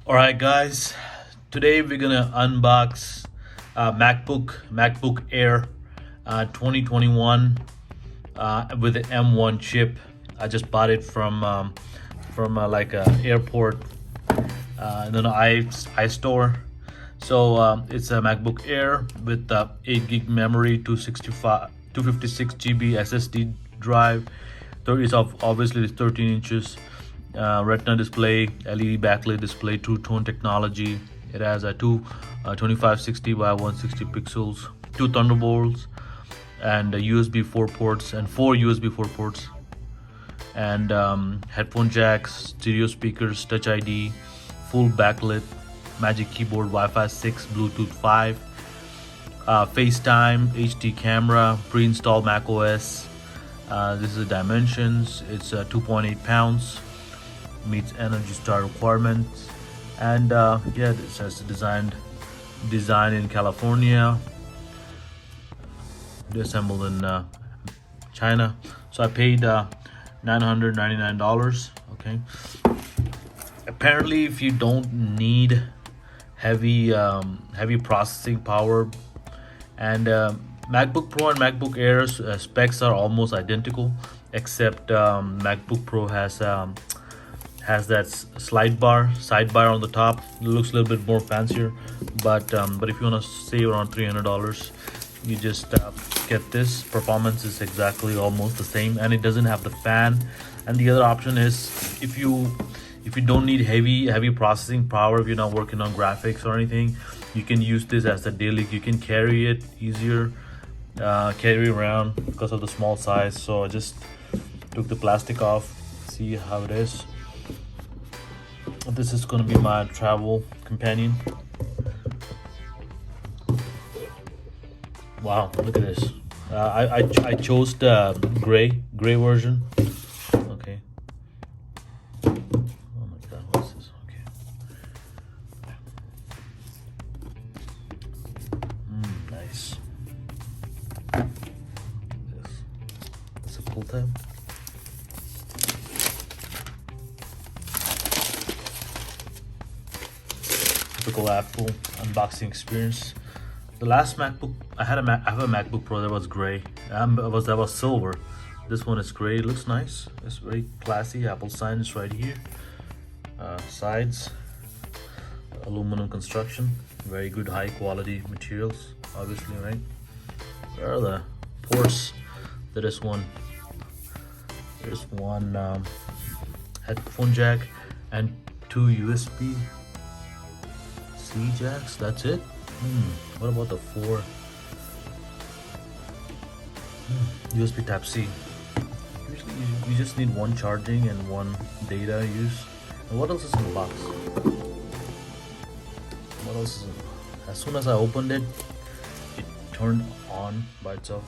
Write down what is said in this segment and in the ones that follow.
Alright guys, today we're gonna unbox MacBook Air 2021 with the M1 chip. I just bought it from like a airport and then iStore. So it's a MacBook Air with 8 gig memory, 256 GB SSD drive. It's obviously it's 13 inches. Retina display, LED backlit display, True Tone technology. It has a 2560 by 160 pixels, 2 thunderbolts, and USB 4 ports and 4 USB 4 ports, and headphone jacks, stereo speakers, Touch ID, full backlit, Magic Keyboard, Wi-Fi 6, Bluetooth 5, FaceTime, HD camera, pre-installed Mac OS. This is the dimensions. It's 2.8 pounds. Meets Energy Star requirements, and yeah, this has design in California, assembled in China. So I paid $999. Okay. Apparently, if you don't need heavy processing power, and MacBook Pro and MacBook Air specs are almost identical, except MacBook Pro has that sidebar on the top. It looks a little bit more fancier, but if you want to save around $300, you just get this. Performance is exactly almost the same, and it doesn't have the fan. And the other option is if you don't need heavy processing power, if you're not working on graphics or anything, you can use this as a daily. You can carry it easier, carry around because of the small size. So I just took the plastic off. See how it is. This is going to be my travel companion. Wow, look at this. I chose the gray version. Okay. Oh my god, what's this? Okay. Nice. That's a pull tab. Typical Apple unboxing experience. The last MacBook I have a MacBook Pro that was gray. That was silver. This one is gray. It looks nice. It's very classy. Apple sign is right here. Sides, aluminum construction. Very good, high quality materials. Obviously, right? Where are the ports? There's one headphone jack and 2 USB-C jacks. That's it. What about the 4 USB Type C? Usually you just need one charging and one data use. And what else is in the box? What else is in? As soon as I opened it, it turned on by itself.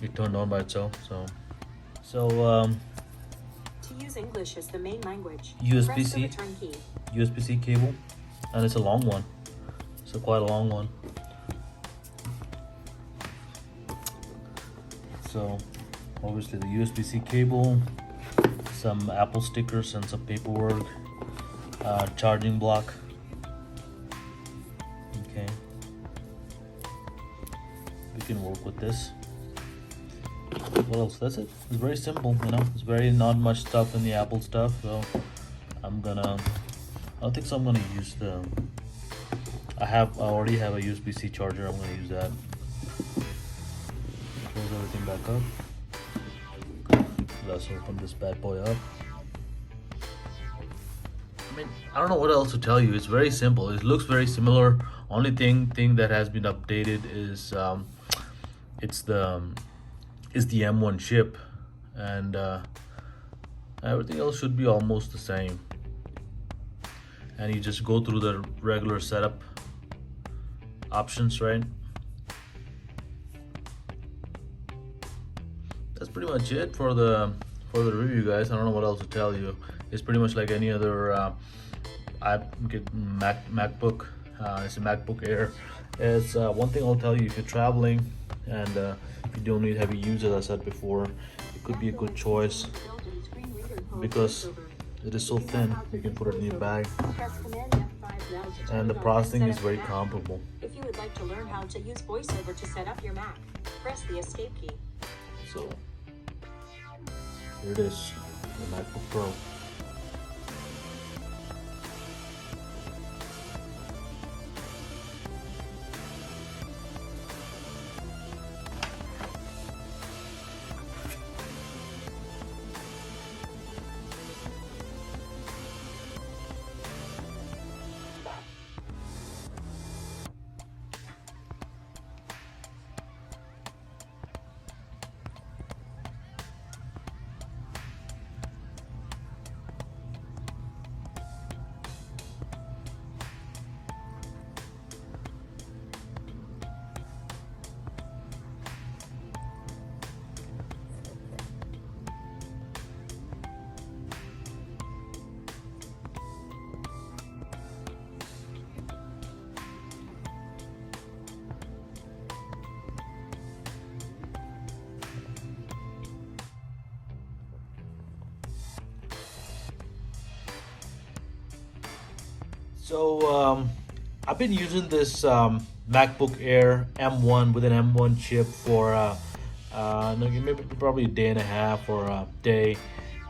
It turned on by itself. So to use English as the main language, USB-C cable, and it's a long one. It's quite a long one. So obviously the USB-C cable, some Apple stickers and some paperwork, charging block. Okay, we can work with this. What else? That's it. It's very simple, you know. It's very not much stuff in the Apple stuff. So I don't think so. I'm gonna use I already have a USB-C charger. I'm gonna use that. Close everything back up. Let's open this bad boy up. I mean, I don't know what else to tell you. It's very simple. It looks very similar. Only thing that has been updated is is the M1 chip, and everything else should be almost the same. And you just go through the regular setup options, right? That's pretty much it for the review, guys. I don't know what else to tell you. It's pretty much like any other MacBook. It's a MacBook Air is one thing I'll tell you: if you're traveling and if you don't need heavy use, as I said before, it could be a good choice because it is so thin. You can put it in your bag, and the processing is very comparable. If you would like to learn how to use VoiceOver to set up your Mac, press the Escape key. So here it is, the MacBook Pro. So I've been using this MacBook Air M1 with an M1 chip for maybe probably a day and a half or a day.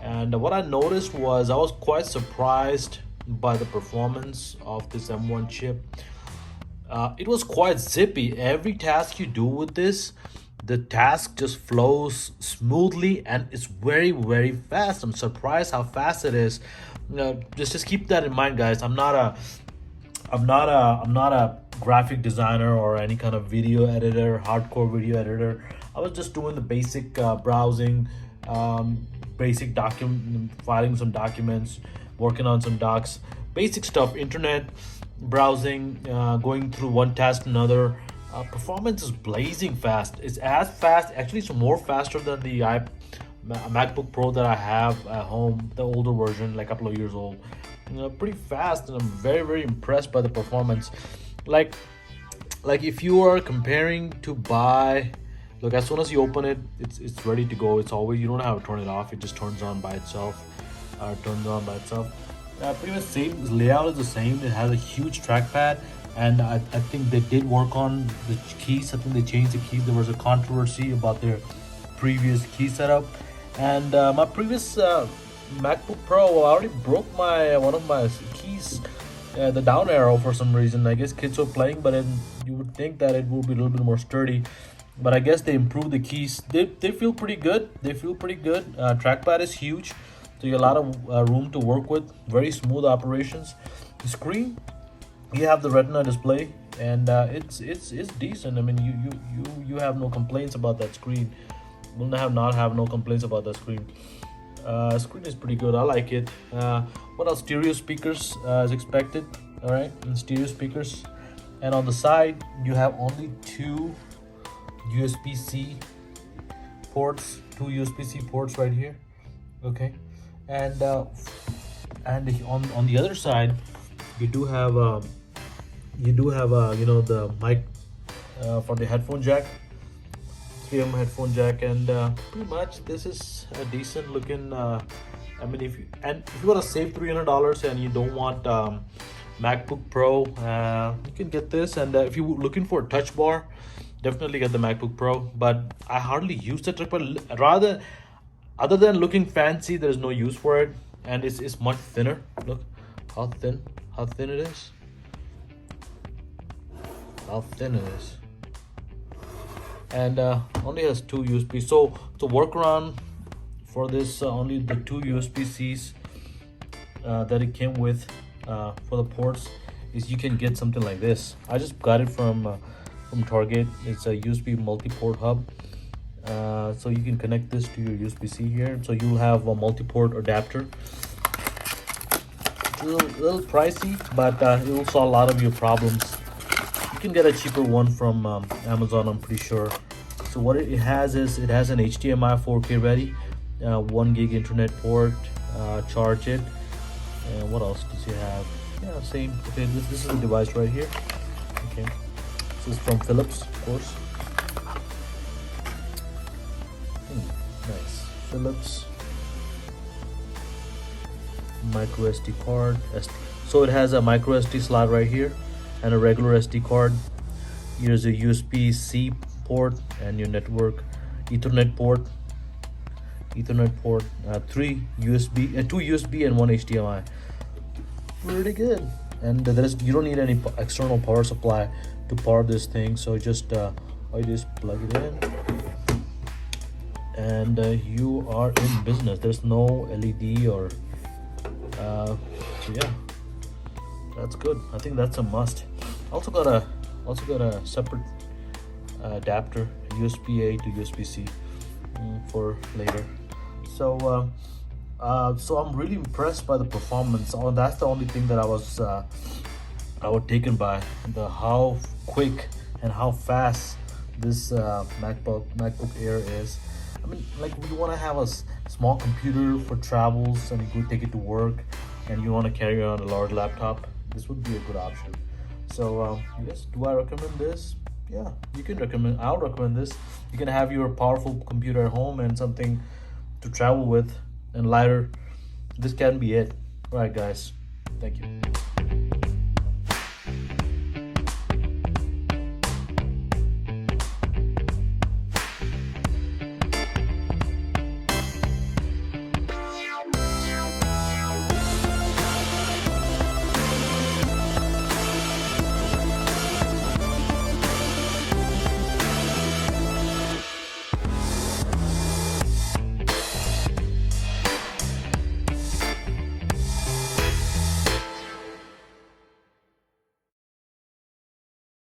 And what I noticed was I was quite surprised by the performance of this M1 chip. It was quite zippy. Every task you do with this, the task just flows smoothly and it's very, very fast. I'm surprised how fast it is. Just keep that in mind, guys. I'm not a graphic designer or any kind of video editor, hardcore video editor. I was just doing the basic browsing, basic filing some documents, working on some docs, basic stuff, internet browsing, going through one task to another. Performance is blazing fast. It's as fast, actually it's more faster than the MacBook Pro that I have at home, the older version, like a couple of years old. Pretty fast, and I'm very, very impressed by the performance. Like if you are comparing to buy, look, as soon as you open it, it's ready to go. It's always, you don't have to turn it off. It just turns on by itself. Pretty much same layout is the same. It has a huge trackpad, and I think they did work on the keys. I think they changed the keys. There was a controversy about their previous key setup, and my previous MacBook Pro, I already broke one of my keys, the down arrow, for some reason. I guess kids were playing, but you would think that it would be a little bit more sturdy. But I guess they improved the keys. They feel pretty good. Trackpad is huge, so you have a lot of room to work with. Very smooth operations. The screen, you have the Retina display, and it's decent. I mean, you have no complaints about that screen. Will not have no complaints about that screen. Screen is pretty good. I like it. What else? Stereo speakers as expected. All right, and stereo speakers. And on the side, you have only two USB-C ports. Two USB-C ports right here. Okay, and on the other side, you do have the mic for the headphone jack. Headphone jack, and pretty much this is a decent looking. I mean, if you want to save $300 and you don't want MacBook Pro, you can get this. And if you're looking for a touch bar, definitely get the MacBook Pro. But I hardly use the touch bar. Other than looking fancy, there's no use for it, and it's much thinner. Look how thin it is. How thin it is. And only has two USB. So the workaround for this, only the two USB-Cs that it came with for the ports, is you can get something like this. I just got it from Target. It's a USB multi-port hub. So you can connect this to your USB-C here. So you'll have a multi-port adapter. It's a little pricey, but it will solve a lot of your problems. You can get a cheaper one from Amazon, I'm pretty sure. So what it has is, it has an HDMI 4K ready, 1 gig internet port, charge it, and what else does it have? Yeah, same. Okay, this is the device right here. Okay, This is from Philips, of course. Nice. Philips. Micro SD card. So it has a micro SD slot right here and a regular SD card. Here's a USB-C port and your network Ethernet port. 3 USB, 2 USB and 1 HDMI. Pretty good. And you don't need any external power supply to power this thing. So I just plug it in, and you are in business. There's no LED or so yeah, that's good. I think that's a must. Also got a separate adapter, USB-A to USB-C for later. So so I'm really impressed by the performance. That's the only thing that I was taken by, how quick and how fast this MacBook Air is. I mean, like, we want to have a small computer for travels and you could take it to work, and you want to carry around a large laptop, this would be a good option. So yes, do I recommend this? Yeah, you can recommend. I'll recommend this. You can have your powerful computer at home and something to travel with and lighter. This can be it. All right, guys, thank you.